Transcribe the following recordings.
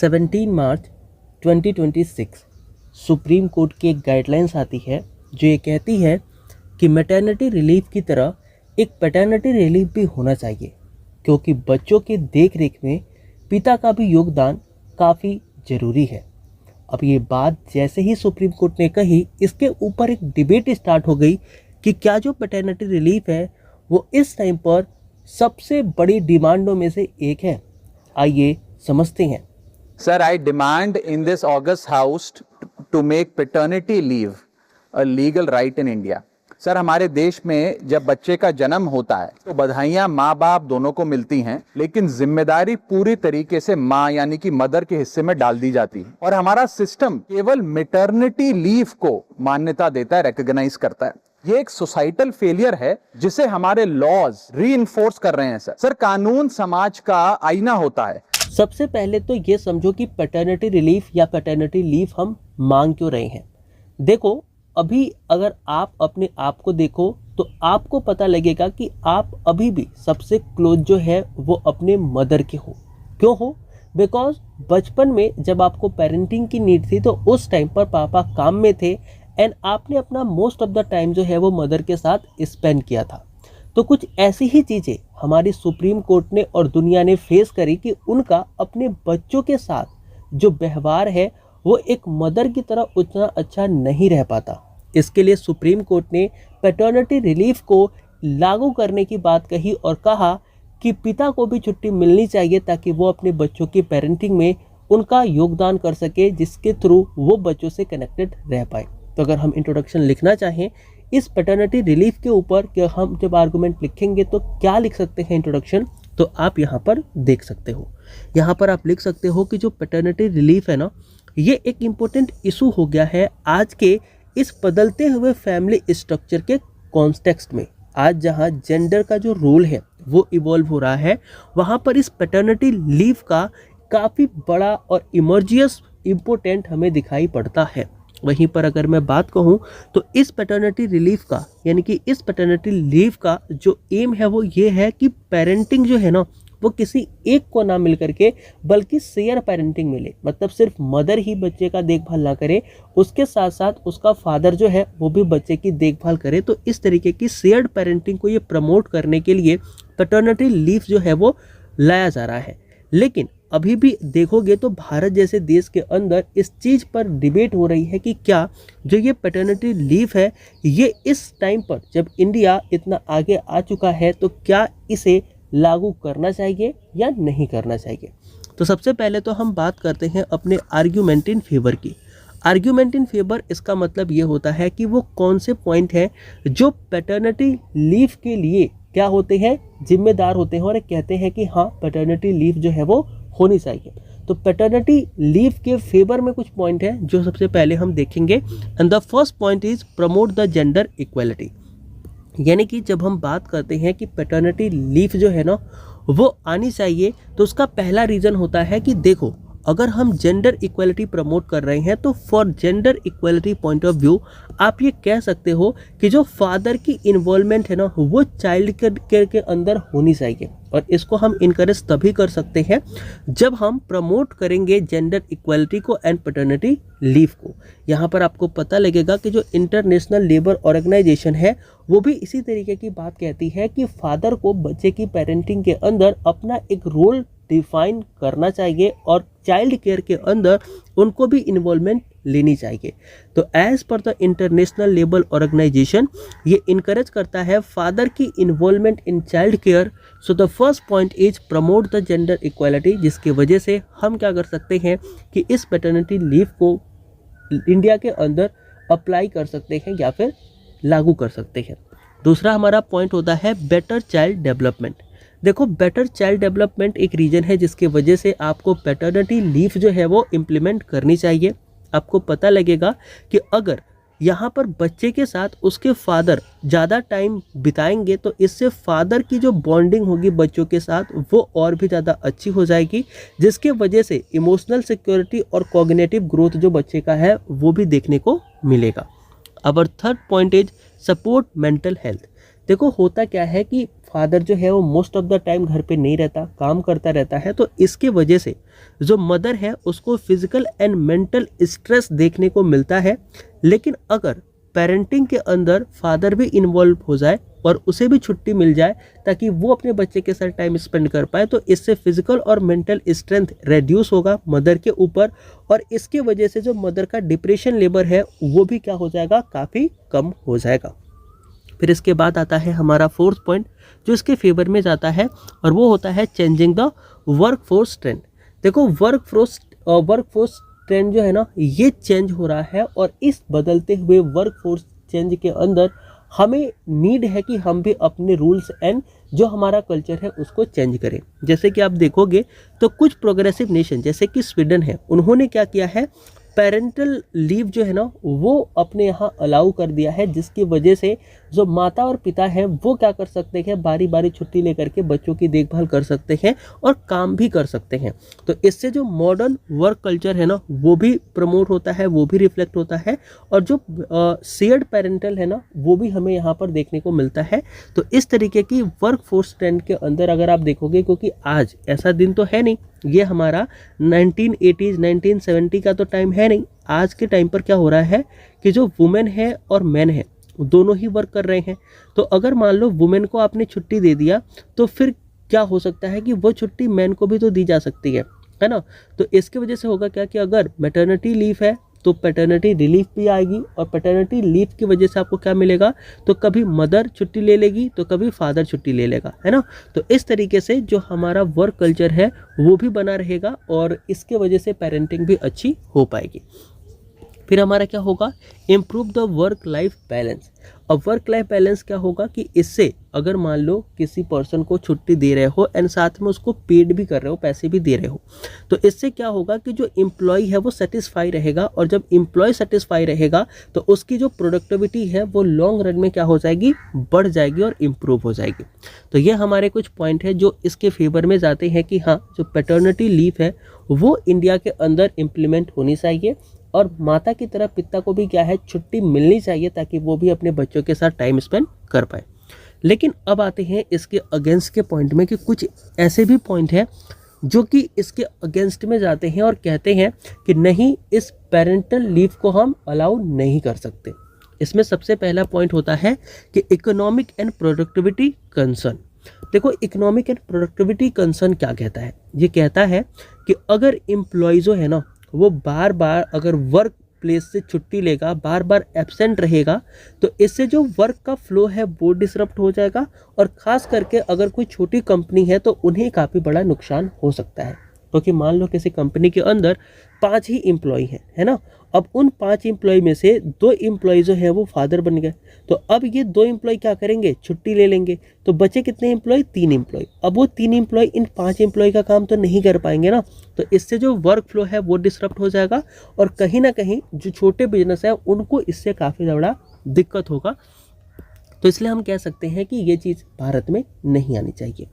17 मार्च 2026 supreme court की एक guidelines आती है जो ये कहती है कि मैटरनिटी रिलीफ की तरह एक पैटर्निटी रिलीफ भी होना चाहिए, क्योंकि बच्चों के देख रेख में पिता का भी योगदान काफ़ी ज़रूरी है। अब ये बात जैसे ही सुप्रीम कोर्ट ने कही, इसके ऊपर एक डिबेट स्टार्ट हो गई कि क्या जो पैटर्निटी रिलीफ है वो इस टाइम पर सबसे बड़ी डिमांडों में से एक है। आइए समझते हैं। Sir, I demand in this August House to make paternity leave a legal right in India. Sir, हमारे देश में जब बच्चे का जन्म होता है तो बधाइयां माँ बाप दोनों को मिलती हैं, लेकिन जिम्मेदारी पूरी तरीके से माँ यानी कि मदर के हिस्से में डाल दी जाती है और हमारा सिस्टम केवल मैटरनिटी लीव को मान्यता देता है, रिकॉग्नाइज करता है। ये एक सोसाइटल फेलियर है जिसे हमारे लॉज रीइंफोर्स कर रहे हैं। सर, कानून समाज का आईना होता है। सबसे पहले तो ये समझो कि पैटर्निटी रिलीफ या पैटर्निटी लीव हम मांग क्यों रहे हैं। देखो, अभी अगर आप अपने आप को देखो तो आपको पता लगेगा कि आप अभी भी सबसे क्लोज जो है वो अपने मदर के हो। क्यों हो? बिकॉज बचपन में जब आपको पेरेंटिंग की नीड थी तो उस टाइम पर पापा काम में थे एंड आपने अपना मोस्ट ऑफ द टाइम जो है वो मदर के साथ स्पेंड किया था। तो कुछ ऐसी ही चीज़ें हमारी सुप्रीम कोर्ट ने और दुनिया ने फेस करी कि उनका अपने बच्चों के साथ जो व्यवहार है वो एक मदर की तरह उतना अच्छा नहीं रह पाता। इसके लिए सुप्रीम कोर्ट ने पैटर्निटी रिलीफ को लागू करने की बात कही और कहा कि पिता को भी छुट्टी मिलनी चाहिए ताकि वो अपने बच्चों की पेरेंटिंग में उनका योगदान कर सके, जिसके थ्रू वो बच्चों से कनेक्टेड रह पाए। तो अगर हम इंट्रोडक्शन लिखना चाहें इस पैटर्निटी रिलीफ के ऊपर कि हम जब आर्गूमेंट लिखेंगे तो क्या लिख सकते हैं इंट्रोडक्शन, तो आप यहाँ पर देख सकते हो। यहाँ पर आप लिख सकते हो कि जो पैटर्निटी रिलीफ है ना, ये एक इम्पोर्टेंट इशू हो गया है आज के इस बदलते हुए फैमिली स्ट्रक्चर के कॉन्टेक्स्ट में। आज जहाँ जेंडर का जो रोल है वो इवॉल्व हो रहा है, वहाँ पर इस पैटर्निटी लीव का काफ़ी बड़ा और इमर्जियस इम्पोर्टेंट हमें दिखाई पड़ता है। वहीं पर अगर मैं बात कहूँ तो इस पैटर्निटी रिलीफ का यानी कि इस पैटर्निटी लीव का जो एम है वो ये है कि पेरेंटिंग जो है ना वो किसी एक को ना मिल करके बल्कि शेयर पेरेंटिंग मिले। मतलब सिर्फ मदर ही बच्चे का देखभाल ना करे, उसके साथ साथ उसका फादर जो है वो भी बच्चे की देखभाल करे। तो इस तरीके की शेयर्ड पेरेंटिंग को ये प्रमोट करने के लिए पैटर्निटी लीव जो है वो लाया जा रहा है। लेकिन अभी भी देखोगे तो भारत जैसे देश के अंदर इस चीज़ पर डिबेट हो रही है कि क्या जो ये पैटर्निटी लीव है ये इस टाइम पर जब इंडिया इतना आगे आ चुका है तो क्या इसे लागू करना चाहिए या नहीं करना चाहिए। तो सबसे पहले तो हम बात करते हैं अपने आर्ग्यूमेंट इन फेवर की। आर्ग्यूमेंट इन फेवर इसका मतलब ये होता है कि वो कौन से पॉइंट हैं जो पैटर्निटी लीव के लिए क्या होते हैं, जिम्मेदार होते हैं और कहते हैं कि हाँ पैटर्निटी लीव जो है वो होनी चाहिए। तो पैटर्निटी लीव के फेवर में कुछ पॉइंट है जो सबसे पहले हम देखेंगे। And the first point is promote the gender equality. यानी कि जब हम बात करते हैं कि पैटर्निटी लीव जो है ना वो आनी चाहिए, तो उसका पहला रीज़न होता है कि देखो, अगर हम जेंडर इक्वालिटी प्रमोट कर रहे हैं तो for gender equality point of view आप ये कह सकते हो कि जो फादर की इन्वॉल्वमेंट है ना वो चाइल्ड केयर के अंदर होनी चाहिए। और इसको हम इनकरेज तभी कर सकते हैं जब हम प्रमोट करेंगे जेंडर इक्वालिटी को एंड पैटर्निटी लीव को। यहाँ पर आपको पता लगेगा कि जो इंटरनेशनल लेबर ऑर्गेनाइजेशन है वो भी इसी तरीके की बात कहती है कि फादर को बच्चे की पेरेंटिंग के अंदर अपना एक रोल डिफाइन करना चाहिए और चाइल्ड केयर के अंदर उनको भी इन्वॉल्वमेंट लेनी चाहिए। तो as per the international labour organisation ये इनकरेज करता है फादर की involvement in child care. So the first point is promote the gender equality, जिसकी वजह से हम क्या कर सकते हैं कि इस पैटर्निटी लीव को इंडिया के अंदर अप्लाई कर सकते हैं या फिर लागू कर सकते हैं। दूसरा हमारा पॉइंट होता है बेटर चाइल्ड डेवलपमेंट। देखो, बेटर चाइल्ड डेवलपमेंट एक रीज़न है जिसके वजह से आपको पैटर्निटी लीव जो है वो इम्प्लीमेंट करनी चाहिए। आपको पता लगेगा कि अगर यहाँ पर बच्चे के साथ उसके फादर ज़्यादा टाइम बिताएंगे तो इससे फादर की जो बॉन्डिंग होगी बच्चों के साथ वो और भी ज़्यादा अच्छी हो जाएगी, जिसके वजह से इमोशनल सिक्योरिटी और कॉग्निटिव ग्रोथ जो बच्चे का है वो भी देखने को मिलेगा। Our third point is support mental health. देखो, होता क्या है कि फादर जो है वो मोस्ट ऑफ द टाइम घर पे नहीं रहता, काम करता रहता है, तो इसके वजह से जो मदर है उसको फिजिकल एंड मेंटल स्ट्रेस देखने को मिलता है। लेकिन अगर पेरेंटिंग के अंदर फादर भी इन्वॉल्व हो जाए और उसे भी छुट्टी मिल जाए ताकि वो अपने बच्चे के साथ टाइम स्पेंड कर पाए, तो इससे फिजिकल और मेंटल स्ट्रेंथ रेड्यूस होगा मदर के ऊपर, और इसके वजह से जो मदर का डिप्रेशन लेवल है वो भी क्या हो जाएगा, काफ़ी कम हो जाएगा। फिर इसके बाद आता है हमारा फोर्थ पॉइंट जो इसके फेवर में जाता है, और वो होता है changing the work force trend. देखो वर्क फोर्स ट्रेंड जो है ना ये चेंज हो रहा है, और इस बदलते हुए वर्क फोर्स चेंज के अंदर हमें नीड है कि हम भी अपने रूल्स एंड जो हमारा कल्चर है उसको चेंज करें। जैसे कि आप देखोगे तो कुछ प्रोग्रेसिव नेशन जैसे कि स्वीडन है, उन्होंने क्या किया है, पेरेंटल लीव जो है ना वो अपने यहाँ अलाउ कर दिया है, जिसकी वजह से जो माता और पिता हैं वो क्या कर सकते हैं, बारी बारी छुट्टी लेकर के बच्चों की देखभाल कर सकते हैं और काम भी कर सकते हैं। तो इससे जो मॉडर्न वर्क कल्चर है ना वो भी प्रमोट होता है, वो भी रिफ्लेक्ट होता है, और जो शेयर्ड पेरेंटल है ना वो भी हमें यहाँ पर देखने को मिलता है। तो इस तरीके की वर्क फोर्स ट्रेंड के अंदर अगर आप देखोगे, क्योंकि आज ऐसा दिन तो है नहीं, ये हमारा 1980s 1970 का तो टाइम है नहीं। आज के टाइम पर क्या हो रहा है कि जो वुमेन है और मैन है दोनों ही वर्क कर रहे हैं। तो अगर मान लो वुमेन को आपने छुट्टी दे दिया तो फिर क्या हो सकता है कि वो छुट्टी मैन को भी तो दी जा सकती है ना। तो इसके वजह से होगा क्या कि अगर मैटरनिटी लीव है तो पैटर्निटी रिलीफ भी आएगी, और पैटर्निटी लीव की वजह से आपको क्या मिलेगा, तो कभी मदर छुट्टी ले लेगी तो कभी फादर छुट्टी ले लेगा, है ना। तो इस तरीके से जो हमारा वर्क कल्चर है वो भी बना रहेगा, और इसके वजह से पेरेंटिंग भी अच्छी हो पाएगी। फिर हमारा क्या होगा, improve the work life balance. अब वर्क लाइफ बैलेंस क्या होगा कि इससे अगर मान लो किसी पर्सन को छुट्टी दे रहे हो एंड साथ में उसको पेड भी कर रहे हो, पैसे भी दे रहे हो, तो इससे क्या होगा कि जो एम्प्लॉय है वो सेटिस्फाई रहेगा, और जब एम्प्लॉय सेटिस्फाई रहेगा तो उसकी जो प्रोडक्टिविटी है वो लॉन्ग रन में क्या हो जाएगी, बढ़ जाएगी और इम्प्रूव हो जाएगी। तो ये हमारे कुछ पॉइंट है जो इसके फेवर में जाते हैं कि हाँ जो पैटर्निटी लीव है वो इंडिया के अंदर इम्प्लीमेंट होनी चाहिए, और माता की तरह पिता को भी क्या है, छुट्टी मिलनी चाहिए ताकि वो भी अपने बच्चों के साथ टाइम स्पेंड कर पाए। लेकिन अब आते हैं इसके अगेंस्ट के पॉइंट में कि कुछ ऐसे भी पॉइंट है जो कि इसके अगेंस्ट में जाते हैं और कहते हैं कि नहीं, इस पेरेंटल लीव को हम अलाउ नहीं कर सकते। इसमें सबसे पहला पॉइंट होता है कि इकोनॉमिक एंड प्रोडक्टिविटी कंसर्न। देखो इकोनॉमिक एंड प्रोडक्टिविटी कंसर्न क्या कहता है, ये कहता है कि अगर एम्प्लॉय जो है ना वो बार बार अगर वर्क प्लेस से छुट्टी लेगा, बार बार एब्सेंट रहेगा, तो इससे जो वर्क का फ्लो है वो डिसरप्ट हो जाएगा, और ख़ास करके अगर कोई छोटी कंपनी है तो उन्हें काफ़ी बड़ा नुकसान हो सकता है। क्योंकि मान लो किसी कंपनी के अंदर 5 ही एम्प्लॉय हैं, है ना। अब उन 5 एम्प्लॉय में से 2 एम्प्लॉय जो है वो फादर बन गए, तो अब ये 2 एम्प्लॉय क्या करेंगे, छुट्टी ले लेंगे, तो बचे कितने एम्प्लॉय, 3 एम्प्लॉय। अब वो 3 एम्प्लॉय इन 5 एम्प्लॉय का काम तो नहीं कर पाएंगे ना, तो इससे जो वर्क फ्लो है वो डिसरप्ट हो जाएगा, और कहीं ना कहीं जो छोटे बिजनेस है उनको इससे काफ़ी ज़्यादा दिक्कत होगा। तो इसलिए हम कह सकते हैं कि ये चीज़ भारत में नहीं आनी चाहिए।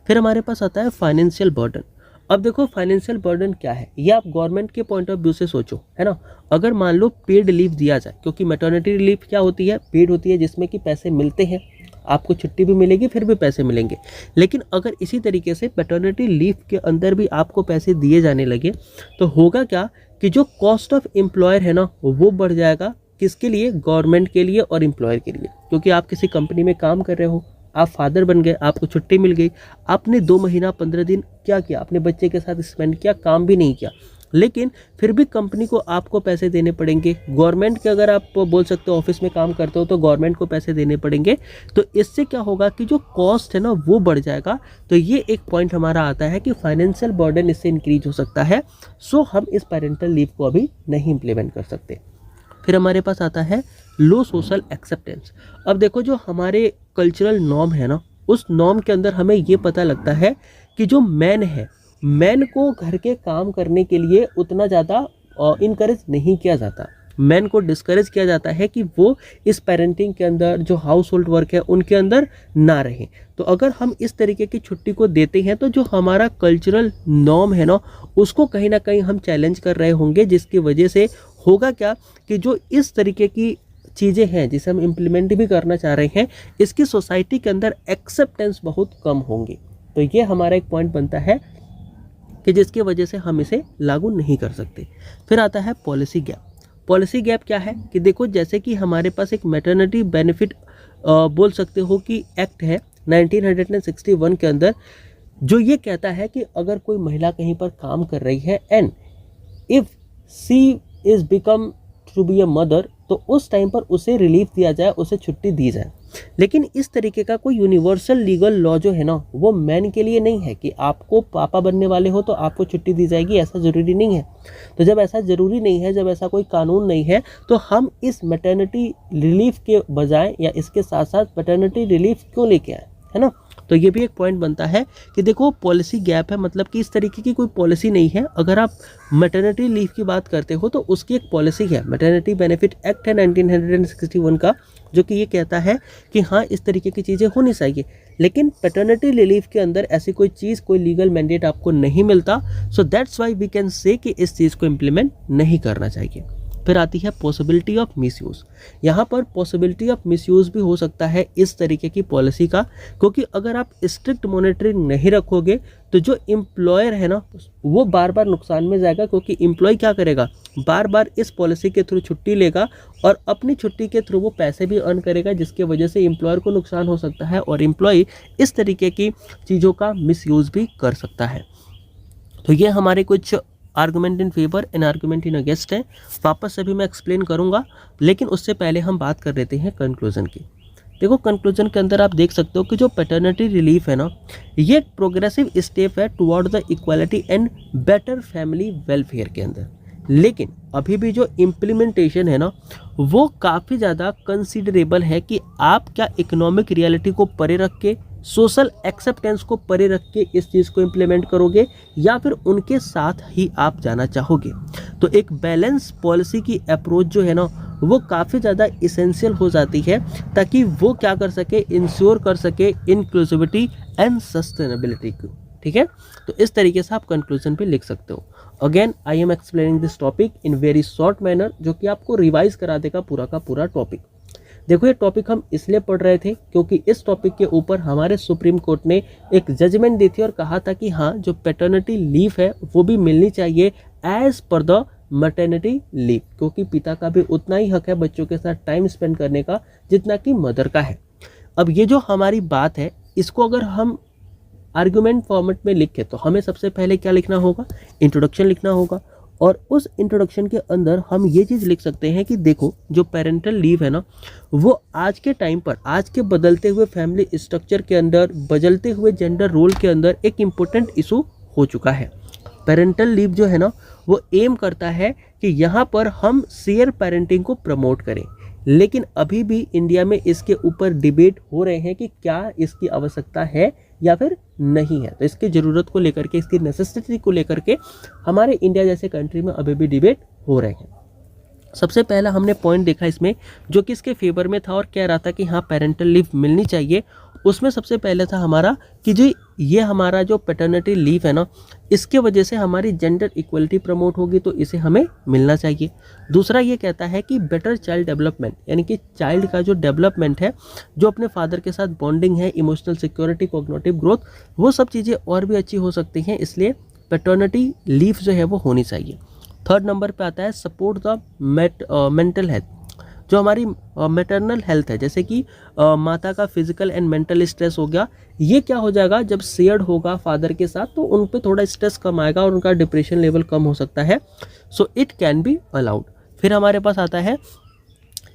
फिर हमारे पास आता है फाइनेंशियल बर्डन। अब देखो फाइनेंशियल बर्डन क्या है, ये आप गवर्नमेंट के पॉइंट ऑफ व्यू से सोचो, है ना। अगर मान लो पेड लीव दिया जाए, क्योंकि मैटरनिटी लीव क्या होती है, पेड होती है, जिसमें कि पैसे मिलते हैं, आपको छुट्टी भी मिलेगी फिर भी पैसे मिलेंगे। लेकिन अगर इसी तरीके से पैटर्निटी लीव के अंदर भी आपको पैसे दिए जाने लगे तो होगा क्या कि जो कॉस्ट ऑफ एम्प्लॉयर है ना वो बढ़ जाएगा। किसके लिए, गवर्नमेंट के लिए और एम्प्लॉयर के लिए। क्योंकि आप किसी कंपनी में काम कर रहे हो, आप फादर बन गए, आपको छुट्टी मिल गई, आपने 2 महीना 15 दिन क्या किया, अपने बच्चे के साथ स्पेंड किया, काम भी नहीं किया, लेकिन फिर भी कंपनी को आपको पैसे देने पड़ेंगे। गवर्नमेंट के अगर आप बोल सकते हो ऑफिस में काम करते हो तो गवर्नमेंट को पैसे देने पड़ेंगे। तो इससे क्या होगा कि जो कॉस्ट है ना वो बढ़ जाएगा। तो ये एक पॉइंट हमारा आता है कि फाइनेंशियल बर्डन इससे इंक्रीज हो सकता है। सो हम इस पेरेंटल लीव को अभी नहीं इम्प्लीमेंट कर सकते। फिर हमारे पास आता है लो सोशल एक्सेप्टेंस। अब देखो जो हमारे कल्चरल नॉर्म है ना, उस नॉर्म के अंदर हमें ये पता लगता है कि जो मैन है, मैन को घर के काम करने के लिए उतना ज़्यादा इनकरेज नहीं किया जाता। मैन को डिस्करेज किया जाता है कि वो इस पेरेंटिंग के अंदर जो हाउस होल्ड वर्क है उनके अंदर ना रहें। तो अगर हम इस तरीके की छुट्टी को देते हैं तो जो हमारा कल्चरल नॉर्म है ना उसको कहीं ना कहीं हम चैलेंज कर रहे होंगे, जिसकी वजह से होगा क्या कि जो इस तरीके की चीज़ें हैं जिसे हम इम्प्लीमेंट भी करना चाह रहे हैं, इसकी सोसाइटी के अंदर एक्सेप्टेंस बहुत कम होंगी। तो ये हमारा एक पॉइंट बनता है कि जिसकी वजह से हम इसे लागू नहीं कर सकते। फिर आता है पॉलिसी गैप। पॉलिसी गैप क्या है कि देखो, जैसे कि हमारे पास एक मैटरनिटी बेनिफिट बोल सकते हो कि एक्ट है 1961 के अंदर, जो ये कहता है कि अगर कोई महिला कहीं पर काम कर रही है and if she is become to be a mother, तो उस टाइम पर उसे रिलीफ दिया जाए, उसे छुट्टी दी जाए। लेकिन इस तरीके का कोई यूनिवर्सल लीगल लॉ जो है ना, वो मैन के लिए नहीं है कि आपको पापा बनने वाले हो तो आपको छुट्टी दी जाएगी, ऐसा ज़रूरी नहीं है। तो जब ऐसा ज़रूरी नहीं है, जब ऐसा कोई कानून नहीं है, तो हम इस मैटरनिटी रिलीफ के बजाय या इसके साथ साथ पैटर्निटी रिलीफ क्यों लेके आए, है ना। तो ये भी एक पॉइंट बनता है कि देखो पॉलिसी गैप है, मतलब कि इस तरीके की कोई पॉलिसी नहीं है। अगर आप मैटरनिटी लीव की बात करते हो तो उसकी एक पॉलिसी है, मैटरनिटी बेनिफिट एक्ट है 1961 का, जो कि ये कहता है कि हाँ इस तरीके की चीज़ें होनी चाहिए। लेकिन पैटर्निटी रिलीफ के अंदर ऐसी कोई चीज़, कोई लीगल मैंडेट आपको नहीं मिलता। So that's why we can say कि इस चीज़ को इम्प्लीमेंट नहीं करना चाहिए। फिर आती है पॉसिबिलिटी ऑफ मिसयूज़। यहाँ पर पॉसिबिलिटी ऑफ मिसयूज़ भी हो सकता है इस तरीके की पॉलिसी का, क्योंकि अगर आप स्ट्रिक्ट मॉनिटरिंग नहीं रखोगे तो जो एम्प्लॉयर है ना, वो बार बार नुकसान में जाएगा, क्योंकि एम्प्लॉय क्या करेगा, बार बार इस पॉलिसी के थ्रू छुट्टी लेगा और अपनी छुट्टी के थ्रू वो पैसे भी अर्न करेगा, जिसकी वजह से एम्प्लॉयर को नुकसान हो सकता है और एम्प्लॉय इस तरीके की चीज़ों का मिसयूज़ भी कर सकता है। तो ये हमारे कुछ argument in favour and argument in against है। वापस से भी मैं एक्सप्लेन करूंगा, लेकिन उससे पहले हम बात कर लेते हैं कंक्लूजन की। देखो कंक्लूजन के अंदर आप देख सकते हो कि जो पैटर्निटी रिलीफ है ना, ये एक प्रोग्रेसिव स्टेप है toward the equality and better family welfare के अंदर। लेकिन अभी भी जो इम्प्लीमेंटेशन है ना, वो काफ़ी ज़्यादा कंसिडरेबल है कि आप क्या इकोनॉमिक रियलिटी को परे रख के, सोशल एक्सेप्टेंस को परे रख के इस चीज़ को इम्प्लीमेंट करोगे या फिर उनके साथ ही आप जाना चाहोगे। तो एक बैलेंस पॉलिसी की अप्रोच जो है ना, वो काफ़ी ज़्यादा इसेंशियल हो जाती है, ताकि वो क्या कर सके, इंश्योर कर सके इंक्लूसिविटी एंड सस्टेनेबिलिटी को। ठीक है, तो इस तरीके से आप कंक्लूजन पे लिख सकते हो। Again I am explaining this topic in very short manner, जो कि आपको रिवाइज करा देगा पूरा का पूरा टॉपिक। देखो ये टॉपिक हम इसलिए पढ़ रहे थे क्योंकि इस टॉपिक के ऊपर हमारे सुप्रीम कोर्ट ने एक जजमेंट दी थी और कहा था कि हाँ जो पैटर्निटी लीव है वो भी मिलनी चाहिए as per the maternity leave, क्योंकि पिता का भी उतना ही हक है बच्चों के साथ टाइम स्पेंड करने का जितना कि मदर का है। अब ये जो हमारी बात है, इसको अगर हम आर्गुमेंट फॉर्मेट में लिखे तो हमें सबसे पहले क्या लिखना होगा, इंट्रोडक्शन लिखना होगा। और उस इंट्रोडक्शन के अंदर हम ये चीज़ लिख सकते हैं कि देखो जो पेरेंटल लीव है ना, वो आज के टाइम पर, आज के बदलते हुए फैमिली स्ट्रक्चर के अंदर, बदलते हुए जेंडर रोल के अंदर एक इम्पोर्टेंट इशू हो चुका है। पेरेंटल लीव जो है ना, वो एम करता है कि यहाँ पर हम शेयर पेरेंटिंग को प्रमोट करें, लेकिन अभी भी इंडिया में इसके ऊपर डिबेट हो रहे हैं कि क्या इसकी आवश्यकता है या फिर नहीं है। तो इसकी ज़रूरत को लेकर के, इसकी नेसेसिटी को लेकर के हमारे इंडिया जैसे कंट्री में अभी भी डिबेट हो रहे हैं। सबसे पहला हमने पॉइंट देखा इसमें जो कि इसके फेवर में था और कह रहा था कि हाँ पेरेंटल लीव मिलनी चाहिए। उसमें सबसे पहले था हमारा कि जो ये हमारा जो पैटर्निटी लीव है ना, इसके वजह से हमारी जेंडर इक्वलिटी प्रमोट होगी, तो इसे हमें मिलना चाहिए। दूसरा ये कहता है कि बेटर चाइल्ड डेवलपमेंट, यानी कि चाइल्ड का जो डेवलपमेंट है, जो अपने फादर के साथ बॉन्डिंग है, इमोशनल सिक्योरिटी, कॉग्निटिव ग्रोथ, वो सब चीज़ें और भी अच्छी हो सकती हैं, इसलिए पैटर्निटी लीव जो है वो होनी चाहिए। थर्ड नंबर पे आता है सपोर्ट द मेंटल हेल्थ, जो हमारी मैटरनल हेल्थ है, जैसे कि माता का फिजिकल एंड मेंटल स्ट्रेस हो गया, ये क्या हो जाएगा जब शेयर्ड होगा फादर के साथ, तो उन पे थोड़ा स्ट्रेस कम आएगा और उनका डिप्रेशन लेवल कम हो सकता है। So it can be allowed. फिर हमारे पास आता है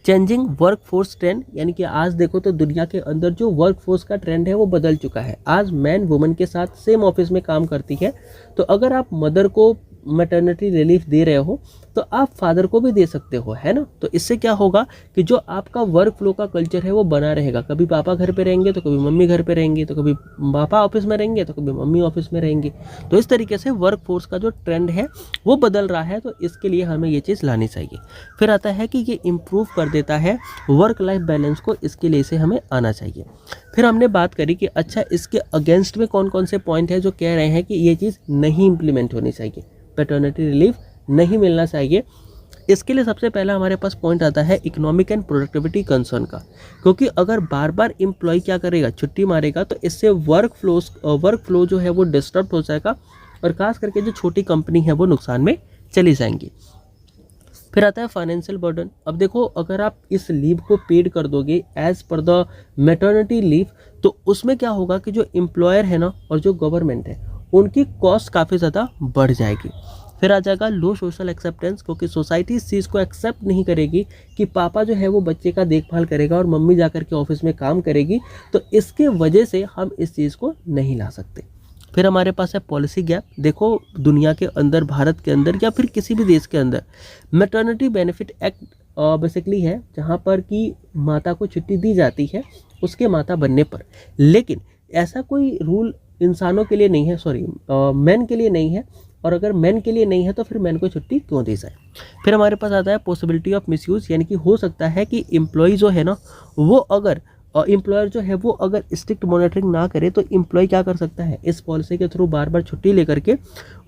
चेंजिंग वर्क फोर्स ट्रेंड, यानी कि आज देखो तो दुनिया के अंदर जो वर्क फोर्स का ट्रेंड है वो बदल चुका है। आज मैन वुमेन के साथ सेम ऑफिस में काम करती है, तो अगर आप मदर को मैटरनिटी रिलीफ दे रहे हो तो आप फादर को भी दे सकते हो, है ना। तो इससे क्या होगा कि जो आपका वर्क फ्लो का कल्चर है वो बना रहेगा। कभी पापा घर पे रहेंगे तो कभी मम्मी घर पे रहेंगे, तो कभी पापा ऑफिस में रहेंगे तो कभी मम्मी ऑफिस में रहेंगे। तो इस तरीके से वर्क फोर्स का जो ट्रेंड है वो बदल रहा है, तो इसके लिए हमें ये चीज़ लानी चाहिए। फिर आता है कि ये इम्प्रूव कर देता है वर्क लाइफ बैलेंस को, इसके लिए इसे हमें आना चाहिए। फिर हमने बात करी कि अच्छा इसके अगेंस्ट में कौन कौन से पॉइंट है जो कह रहे हैं कि ये चीज़ नहीं इम्प्लीमेंट होनी चाहिए, पैटर्निटी रिलीफ नहीं मिलना चाहिए। इसके लिए सबसे पहला हमारे पास पॉइंट आता है इकोनॉमिक एंड प्रोडक्टिविटी कंसर्न का, क्योंकि अगर बार बार एम्प्लॉय क्या करेगा, छुट्टी मारेगा, तो इससे वर्क फ्लो जो है वो डिस्टर्ब हो जाएगा और खास करके जो छोटी कंपनी है वो नुकसान में चली जाएंगी। फिर आता है फाइनेंशियल बर्डन। अब देखो, अगर आप इस लीव को पेड कर दोगे as per the maternity leave, तो उसमें क्या होगा कि जो एम्प्लॉयर है ना और जो गवर्नमेंट है उनकी कॉस्ट काफ़ी ज़्यादा बढ़ जाएगी। फिर आ जाएगा लो सोशल एक्सेप्टेंस, क्योंकि सोसाइटी इस चीज़ को एक्सेप्ट नहीं करेगी कि पापा जो है वो बच्चे का देखभाल करेगा और मम्मी जा कर के ऑफिस में काम करेगी, तो इसके वजह से हम इस चीज़ को नहीं ला सकते। फिर हमारे पास है पॉलिसी गैप। देखो, दुनिया के अंदर, भारत के अंदर या फिर किसी भी देश के अंदर मैटरनिटी बेनिफिट एक्ट बेसिकली है, जहाँ पर कि माता को छुट्टी दी जाती है उसके माता बनने पर, लेकिन ऐसा कोई रूल इंसानों के लिए नहीं है, मैन के लिए नहीं है। और अगर मैन के लिए नहीं है तो फिर मैन को छुट्टी क्यों दी जाए। फिर हमारे पास आता है पॉसिबिलिटी ऑफ मिसयूज़, यानी कि हो सकता है कि एम्प्लॉय जो है ना वो अगर एम्प्लॉयर जो है वो अगर स्ट्रिक्ट मॉनिटरिंग ना करे तो एम्प्लॉय क्या कर सकता है, इस पॉलिसी के थ्रू बार बार छुट्टी लेकर के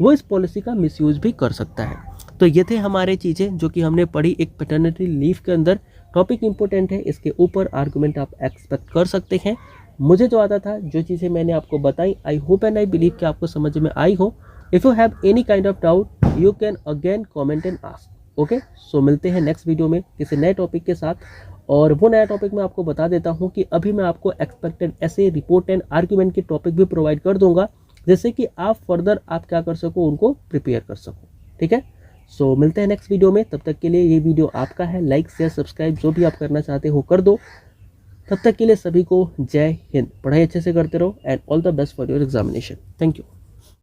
वो इस पॉलिसी का मिसयूज़ भी कर सकता है। तो ये थे हमारे चीज़ें जो कि हमने पढ़ी एक पैटर्निटी लीव के अंदर। टॉपिक इंपॉर्टेंट है, इसके ऊपर आर्गूमेंट आप एक्सपेक्ट कर सकते हैं। मुझे जो आता था, जो चीज़ें मैंने आपको बताई, I hope and I believe कि आपको समझ में आई हो। If you have any kind of doubt you can again comment and ask. Okay, so मिलते हैं नेक्स्ट वीडियो में किसी नए टॉपिक के साथ। और वो नया टॉपिक मैं आपको बता देता हूँ कि अभी मैं आपको एक्सपेक्टेड ऐसे रिपोर्ट एंड आर्ग्यूमेंट के टॉपिक भी प्रोवाइड कर दूंगा, जैसे कि आप फर्दर आप क्या कर सको, उनको प्रिपेयर कर सको। ठीक है, सो मिलते हैं नेक्स्ट वीडियो में। तब तक के लिए ये वीडियो आपका है, लाइक शेयर सब्सक्राइब जो भी आप करना चाहते हो कर दो। तब तक के लिए सभी को जय हिंद। पढ़ाई अच्छे से करते रहो and all the best for your examination. Thank you.